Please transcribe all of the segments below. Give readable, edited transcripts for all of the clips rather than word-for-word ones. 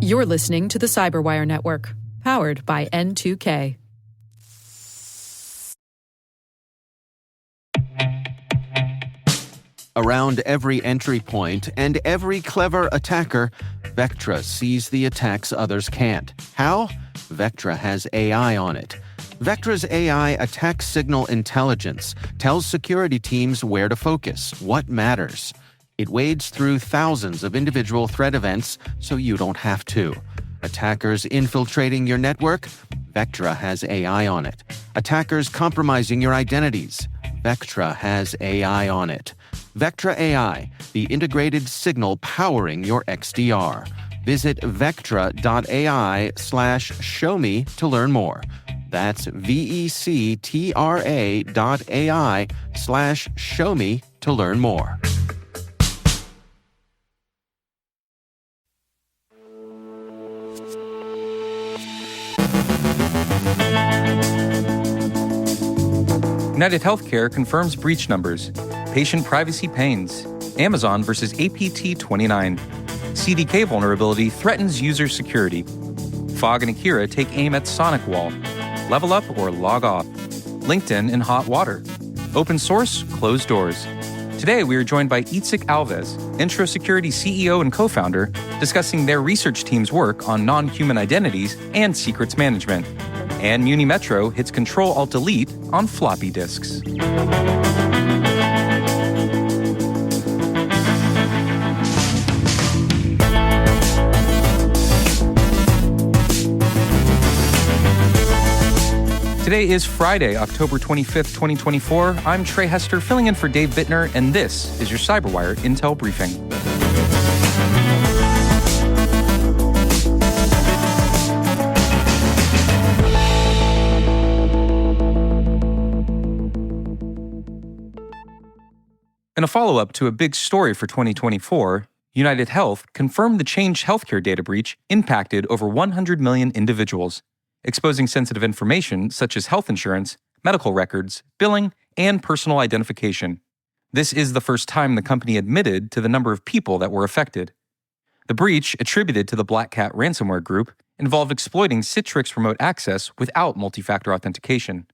You're listening to the CyberWire Network, powered by N2K. Around every entry point and every clever attacker, Vectra sees the attacks others can't. How? Vectra has AI on it. Vectra's AI attack signal intelligence tells security teams where to focus, what matters. It wades through thousands of individual threat events so you don't have to. Attackers infiltrating your network? Vectra has AI on it. Attackers compromising your identities? Vectra has AI on it. Vectra AI, the integrated signal powering your XDR. Visit vectra.ai/showme to learn more. That's vectra.ai/showme to learn more. UnitedHealth confirms breach numbers. Patient privacy pains. Amazon versus APT29. CDK vulnerability threatens user security. Fog and Akira take aim at Sonic Wall. Level up or log off. LinkedIn in hot water. Open source, closed doors. Today we are joined by Itzik Alves, Intro Security CEO and co-founder, discussing their research team's work on non-human identities and secrets management. And Muni Metro hits Control-Alt-Delete on floppy disks. Today is Friday, October 25th, 2024. I'm Trey Hester, filling in for Dave Bittner, and this is your CyberWire Intel Briefing. In a follow-up to a big story for 2024, UnitedHealth confirmed the Change Healthcare data breach impacted over 100 million individuals, exposing sensitive information such as health insurance, medical records, billing, and personal identification. This is the first time the company admitted to the number of people that were affected. The breach, attributed to the Black Cat ransomware group, involved exploiting Citrix remote access without multi-factor authentication.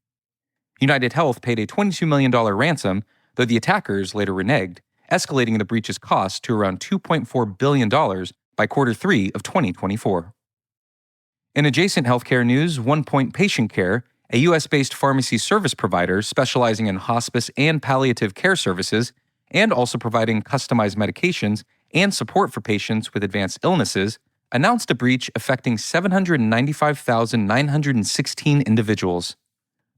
UnitedHealth paid a $22 million ransom, though the attackers later reneged, escalating the breach's cost to around $2.4 billion by Q3 of 2024. In adjacent healthcare news, OnePoint Patient Care, a U.S.-based pharmacy service provider specializing in hospice and palliative care services, and also providing customized medications and support for patients with advanced illnesses, announced a breach affecting 795,916 individuals.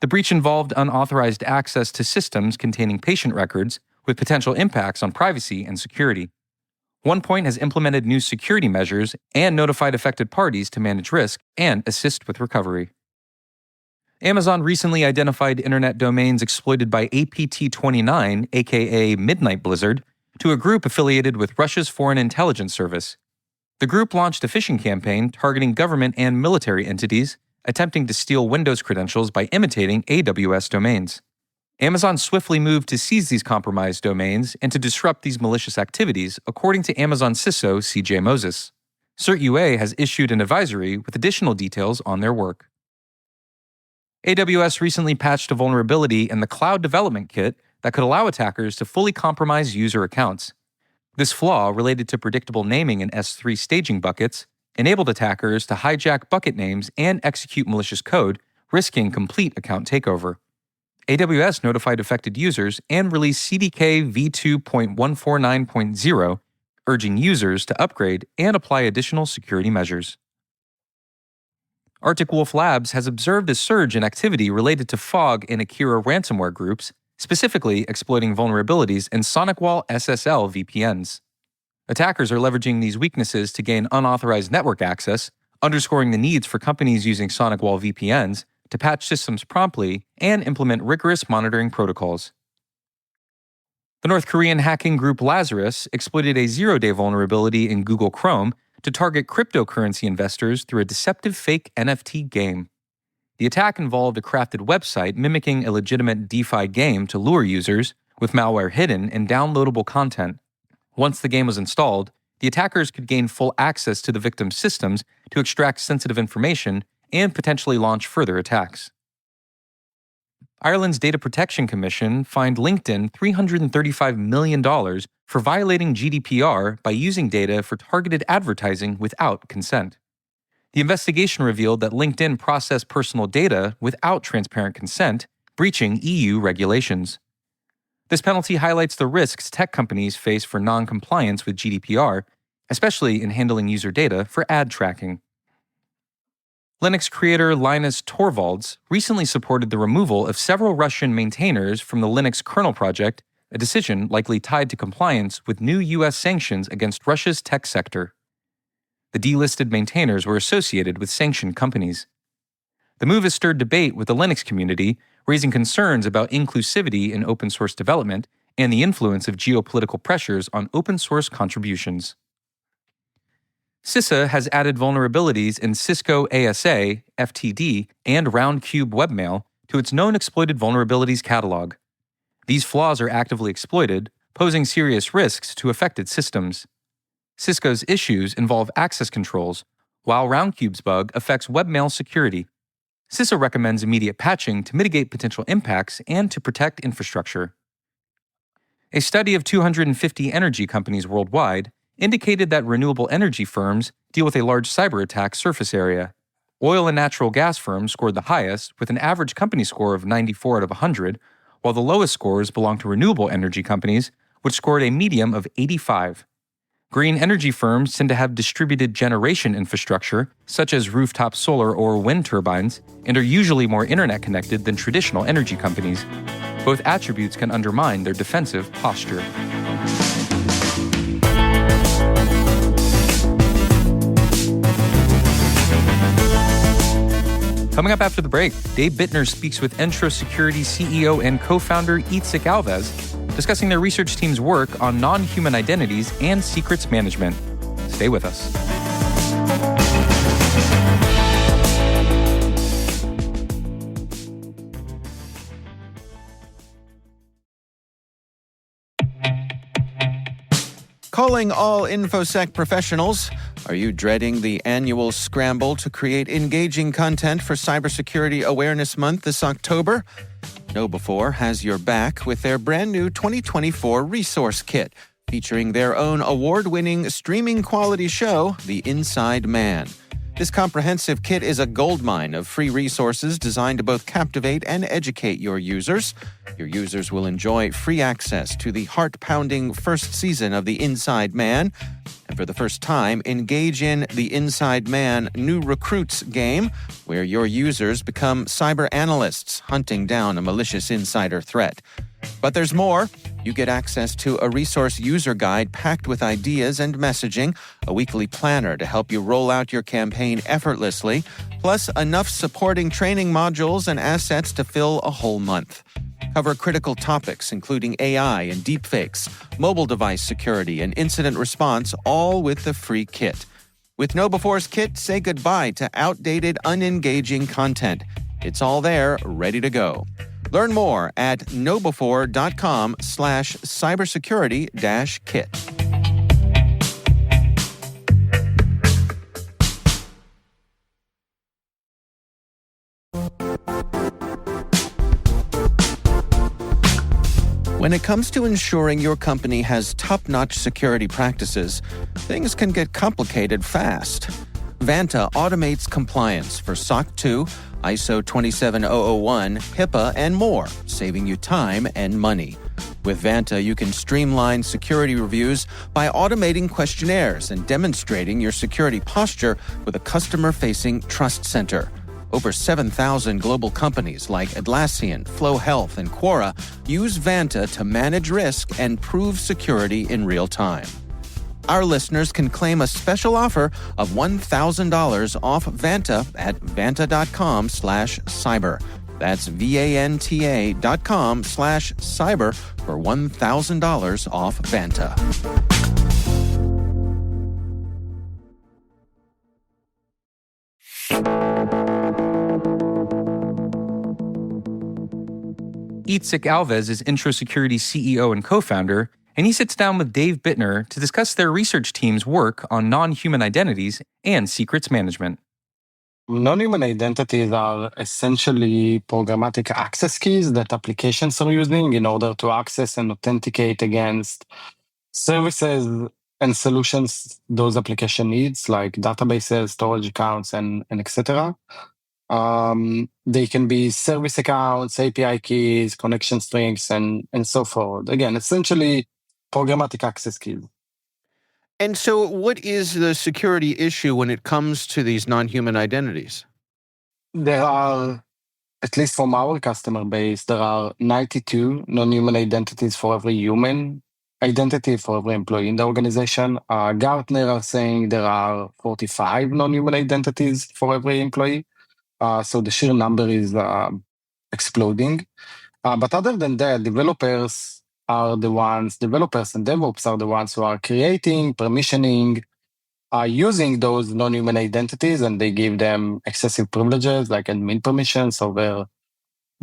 The breach involved unauthorized access to systems containing patient records, with potential impacts on privacy and security. OnePoint has implemented new security measures and notified affected parties to manage risk and assist with recovery. Amazon recently identified internet domains exploited by APT29, aka Midnight Blizzard, to a group affiliated with Russia's Foreign Intelligence Service. The group launched a phishing campaign targeting government and military entities, attempting to steal Windows credentials by imitating AWS domains. Amazon swiftly moved to seize these compromised domains and to disrupt these malicious activities, according to Amazon CISO CJ Moses. CertUA has issued an advisory with additional details on their work. AWS recently patched a vulnerability in the Cloud Development Kit that could allow attackers to fully compromise user accounts. This flaw, related to predictable naming in S3 staging buckets, enabled attackers to hijack bucket names and execute malicious code, risking complete account takeover. AWS notified affected users and released CDK v2.149.0, urging users to upgrade and apply additional security measures. Arctic Wolf Labs has observed a surge in activity related to Fog and Akira ransomware groups, specifically exploiting vulnerabilities in SonicWall SSL VPNs. Attackers are leveraging these weaknesses to gain unauthorized network access, underscoring the needs for companies using SonicWall VPNs to patch systems promptly and implement rigorous monitoring protocols. The North Korean hacking group Lazarus exploited a zero-day vulnerability in Google Chrome to target cryptocurrency investors through a deceptive fake NFT game. The attack involved a crafted website mimicking a legitimate DeFi game to lure users, with malware hidden in downloadable content. Once the game was installed, the attackers could gain full access to the victim's systems to extract sensitive information and potentially launch further attacks. Ireland's Data Protection Commission fined LinkedIn $335 million for violating GDPR by using data for targeted advertising without consent. The investigation revealed that LinkedIn processed personal data without transparent consent, breaching EU regulations. This penalty highlights the risks tech companies face for non-compliance with GDPR, especially in handling user data for ad tracking. Linux creator Linus Torvalds recently supported the removal of several Russian maintainers from the Linux kernel project, a decision likely tied to compliance with new U.S. sanctions against Russia's tech sector. The delisted maintainers were associated with sanctioned companies. The move has stirred debate with the Linux community, raising concerns about inclusivity in open source development and the influence of geopolitical pressures on open source contributions. CISA has added vulnerabilities in Cisco ASA, FTD, and Roundcube webmail to its known exploited vulnerabilities catalog. These flaws are actively exploited, posing serious risks to affected systems. Cisco's issues involve access controls, while Roundcube's bug affects webmail security. CISA recommends immediate patching to mitigate potential impacts and to protect infrastructure. A study of 250 energy companies worldwide indicated that renewable energy firms deal with a large cyber attack surface area. Oil and natural gas firms scored the highest, with an average company score of 94 out of 100, while the lowest scores belong to renewable energy companies, which scored a medium of 85. Green energy firms tend to have distributed generation infrastructure, such as rooftop solar or wind turbines, and are usually more internet connected than traditional energy companies. Both attributes can undermine their defensive posture. Coming up after the break, Dave Bittner speaks with Entra Security CEO and co-founder Itzik Alves, discussing their research team's work on non-human identities and secrets management. Stay with us. Calling all InfoSec professionals. Are you dreading the annual scramble to create engaging content for Cybersecurity Awareness Month this October? KnowBe4 has your back with their brand new 2024 Resource Kit, featuring their own award-winning streaming quality show, The Inside Man. This comprehensive kit is a goldmine of free resources designed to both captivate and educate your users. Your users will enjoy free access to the heart-pounding first season of The Inside Man, and for the first time, engage in the Inside Man New Recruits game, where your users become cyber analysts hunting down a malicious insider threat. But there's more. You get access to a resource user guide packed with ideas and messaging, a weekly planner to help you roll out your campaign effortlessly, plus enough supporting training modules and assets to fill a whole month. Cover critical topics including AI and deepfakes, mobile device security, and incident response, all with the free kit. With KnowBe4's kit, say goodbye to outdated, unengaging content. It's all there, ready to go. Learn more at knowbe4.com/cybersecurity-kit. When it comes to ensuring your company has top-notch security practices, things can get complicated fast. Vanta automates compliance for SOC 2, ISO 27001, HIPAA, and more, saving you time and money. With Vanta, you can streamline security reviews by automating questionnaires and demonstrating your security posture with a customer-facing trust center. Over 7,000 global companies like Atlassian, Flow Health, and Quora use Vanta to manage risk and prove security in real time. Our listeners can claim a special offer of $1,000 off Vanta at vanta.com/cyber. That's VANTA.com/cyber for $1,000 off Vanta. Itzik Alves is Entra Security CEO and co-founder, and he sits down with Dave Bittner to discuss their research team's work on non-human identities and secrets management. Non-human identities are essentially programmatic access keys that applications are using in order to access and authenticate against services and solutions those application needs, like databases, storage accounts, and etc. They can be service accounts, API keys, connection strings, and so forth. Again, essentially programmatic access keys. And so, what is the security issue when it comes to these non-human identities? There are, at least from our customer base, there are 92 non-human identities for every human identity for every employee in the organization. Gartner are saying there are 45 non-human identities for every employee. So the sheer number is exploding. But other than that, developers and DevOps are the ones who are creating, permissioning, using those non-human identities, and they give them excessive privileges like admin permissions over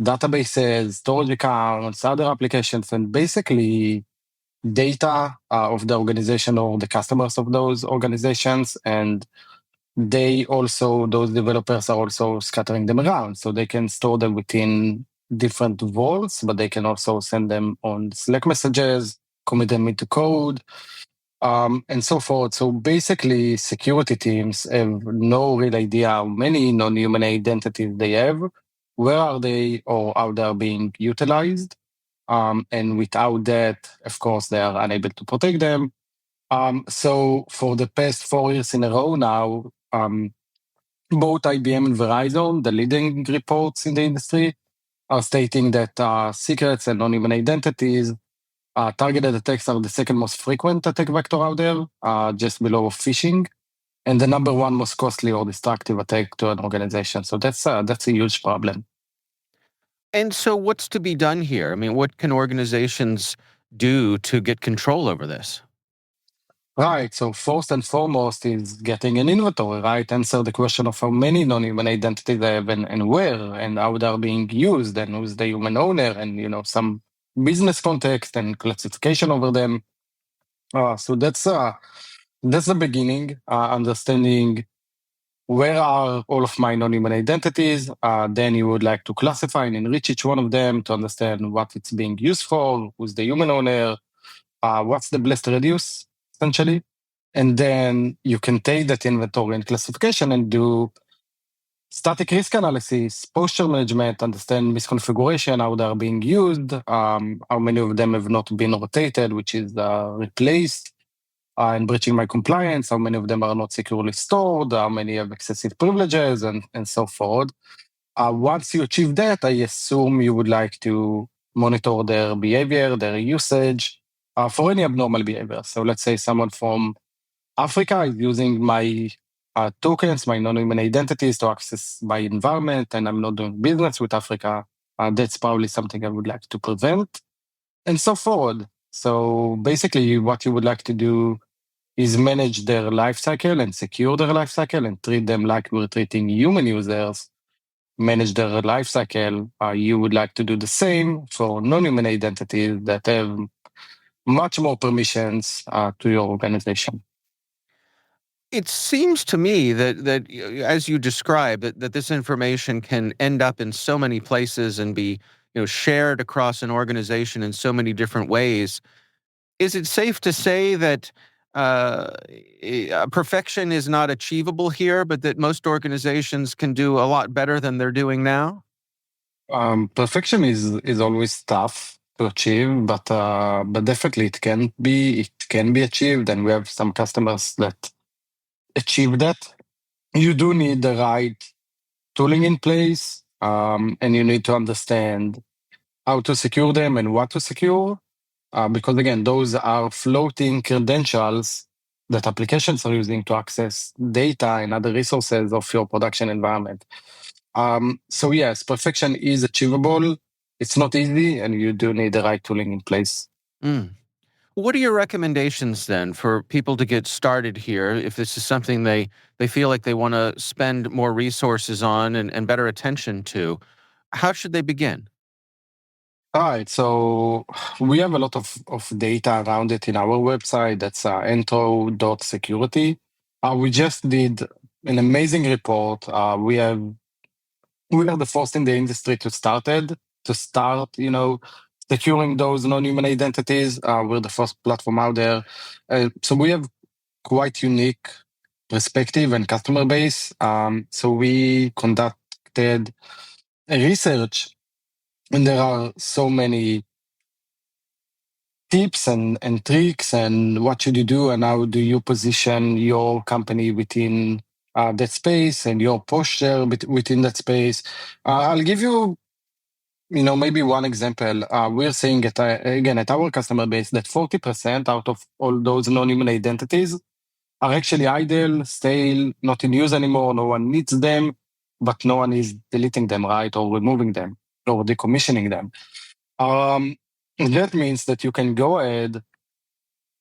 databases, storage accounts, other applications, and basically data of the organization or the customers of those organizations. And those developers are also scattering them around. So they can store them within different vaults, but they can also send them on Slack messages, commit them into code, and so forth. So basically, security teams have no real idea how many non-human identities they have, where are they, or how they are being utilized. And without that, of course, they are unable to protect them. So for the past 4 years in a row now, both IBM and Verizon, the leading reports in the industry, are stating that secrets and non-human identities, targeted attacks are the second most frequent attack vector out there, just below phishing, and the number one most costly or destructive attack to an organization. So that's a huge problem. And so, what's to be done here? I mean, what can organizations do to get control over this? Right. So first and foremost is getting an inventory, right? Answer the question of how many non-human identities they have and where and how they're being used and who's the human owner and, some business context and classification over them. So that's the beginning, understanding where are all of my non-human identities. Then you would like to classify and enrich each one of them to understand what it's being used for, who's the human owner, what's the blast radius, essentially. And then you can take that inventory and classification and do static risk analysis, posture management, understand misconfiguration, how they're being used, how many of them have not been rotated, which is replaced, and breaching my compliance, how many of them are not securely stored, how many have excessive privileges, and so forth. Once you achieve that, I assume you would like to monitor their behavior, their usage, for any abnormal behavior. So let's say someone from Africa is using my tokens, my non-human identities to access my environment, and I'm not doing business with Africa. That's probably something I would like to prevent, and so forward. So basically, what you would like to do is manage their lifecycle and secure their lifecycle and treat them like we're treating human users, manage their lifecycle. You would like to do the same for non-human identities that have much more permissions to your organization. It seems to me that as you describe, that this information can end up in so many places and be shared across an organization in so many different ways. Is it safe to say that perfection is not achievable here, but that most organizations can do a lot better than they're doing now? Perfection is always tough to achieve, but definitely it can be achieved, and we have some customers that achieve that. You do need the right tooling in place, and you need to understand how to secure them and what to secure, because again, those are floating credentials that applications are using to access data and other resources of your production environment. So yes, perfection is achievable. It's not easy, and you do need the right tooling in place. What are your recommendations then for people to get started here if this is something they feel like they want to spend more resources on and better attention to? How should they begin? All right, so we have a lot of data around it in our website. That's N2K.security. We just did an amazing report. We are the first in the industry to start, securing those non-human identities. We're the first platform out there. So we have quite unique perspective and customer base. So we conducted a research, and there are so many tips and tricks and what should you do and how do you position your company within that space and your posture within that space. I'll give you, maybe one example. We're seeing again at our customer base that 40% out of all those non-human identities are actually idle, stale, not in use anymore. No one needs them, but no one is deleting them, right? Or removing them or decommissioning them. That means that you can go ahead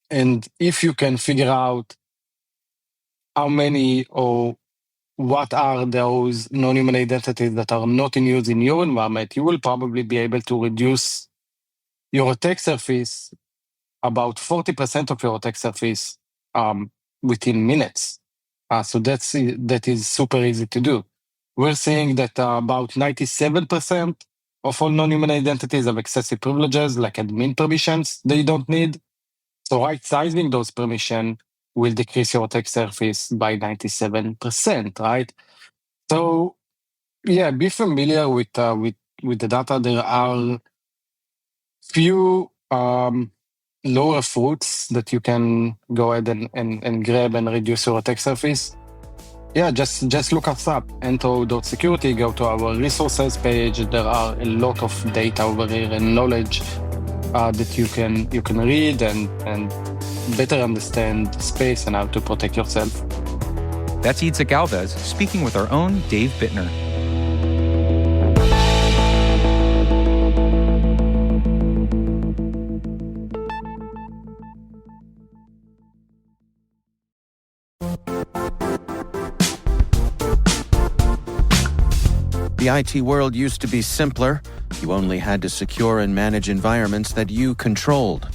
and if you can figure out how many or what are those non-human identities that are not in use in your environment, you will probably be able to reduce your attack surface, about 40% of your attack surface within minutes. So that is super easy to do. We're seeing that about 97% of all non-human identities have excessive privileges, like admin permissions they don't need. So right-sizing those permissions will decrease your attack surface by 97%, right? So yeah, be familiar with the data. There are few lower fruits that you can go ahead and grab and reduce your attack surface. Yeah, just look us up, N2K.security, go to our resources page. There are a lot of data over here and knowledge that you can read and better understand the space and how to protect yourself. That's Yitzhak Galvez speaking with our own Dave Bittner. The IT world used to be simpler. You only had to secure and manage environments that you controlled.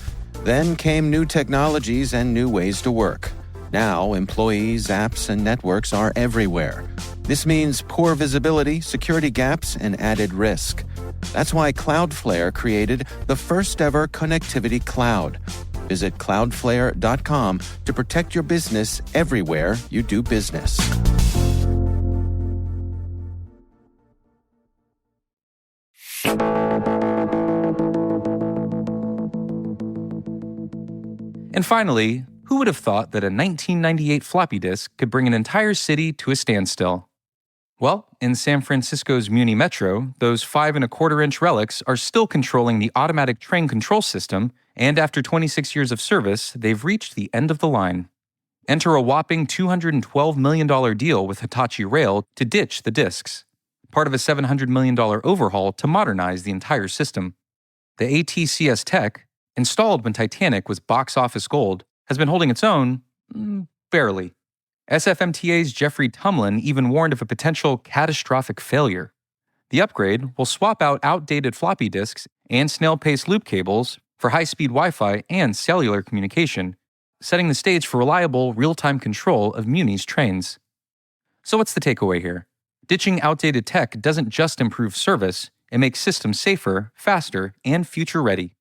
Then came new technologies and new ways to work. Now, employees, apps, and networks are everywhere. This means poor visibility, security gaps, and added risk. That's why Cloudflare created the first-ever connectivity cloud. Visit cloudflare.com to protect your business everywhere you do business. And finally, who would have thought that a 1998 floppy disk could bring an entire city to a standstill? Well, in San Francisco's Muni Metro, those 5.25-inch relics are still controlling the automatic train control system, and after 26 years of service, they've reached the end of the line. Enter a whopping $212 million deal with Hitachi Rail to ditch the disks, part of a $700 million overhaul to modernize the entire system. The ATCS tech, installed when Titanic was box office gold, has been holding its own, barely. SFMTA's Jeffrey Tumlin even warned of a potential catastrophic failure. The upgrade will swap out outdated floppy disks and snail-pace loop cables for high-speed Wi-Fi and cellular communication, setting the stage for reliable, real-time control of Muni's trains. So what's the takeaway here? Ditching outdated tech doesn't just improve service, it makes systems safer, faster, and future-ready.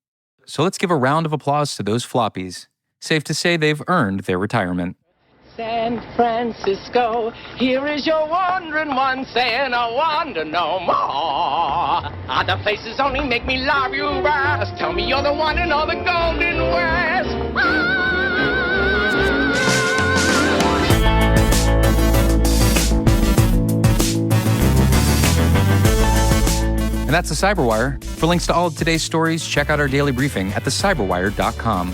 So let's give a round of applause to those floppies. Safe to say they've earned their retirement. San Francisco, here is your wandering one saying I want to know more. Other places only make me love you best. Tell me you're the one in all the golden west. And that's the CyberWire. For links to all of today's stories, check out our daily briefing at thecyberwire.com.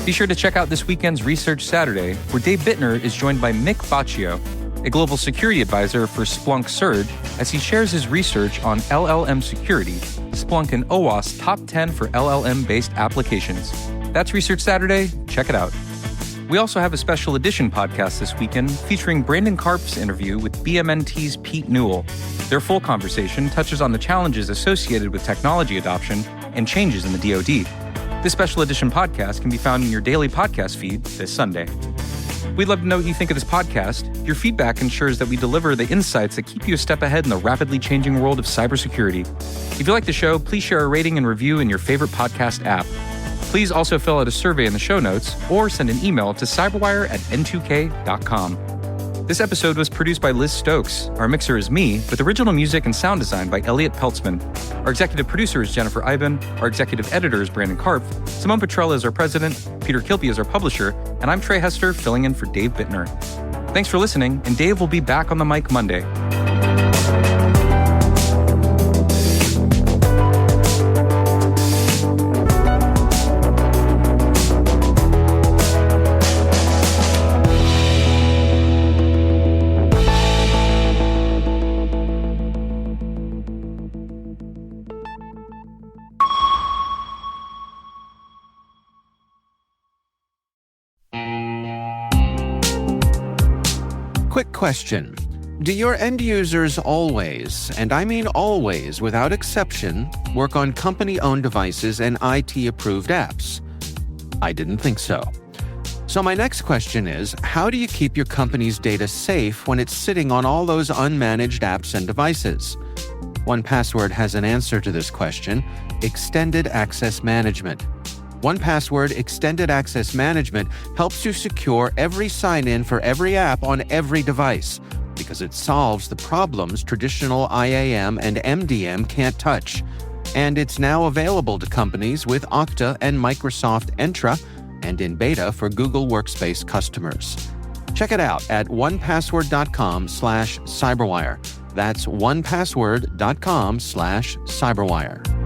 Be sure to check out this weekend's Research Saturday, where Dave Bittner is joined by Mick Baccio, a global security advisor for Splunk Surge, as he shares his research on LLM security, Splunk and OWASP's top 10 for LLM-based applications. That's Research Saturday. Check it out. We also have a special edition podcast this weekend featuring Brandon Karp's interview with BMNT's Pete Newell. Their full conversation touches on the challenges associated with technology adoption and changes in the DoD. This special edition podcast can be found in your daily podcast feed this Sunday. We'd love to know what you think of this podcast. Your feedback ensures that we deliver the insights that keep you a step ahead in the rapidly changing world of cybersecurity. If you like the show, please share a rating and review in your favorite podcast app. Please also fill out a survey in the show notes or send an email to cyberwire@n2k.com. This episode was produced by Liz Stokes. Our mixer is me, with original music and sound design by Elliot Peltzman. Our executive producer is Jennifer Iben. Our executive editor is Brandon Karpf. Simone Petrella is our president. Peter Kilpie is our publisher. And I'm Trey Hester, filling in for Dave Bittner. Thanks for listening, and Dave will be back on the mic Monday. Quick question. Do your end users always, and I mean always without exception, work on company-owned devices and IT-approved apps? I didn't think so. So my next question is, how do you keep your company's data safe when it's sitting on all those unmanaged apps and devices? 1Password has an answer to this question: Extended Access Management. 1Password Extended Access Management helps you secure every sign-in for every app on every device because it solves the problems traditional IAM and MDM can't touch. And it's now available to companies with Okta and Microsoft Entra and in beta for Google Workspace customers. Check it out at onepassword.com/cyberwire. That's onepassword.com/cyberwire.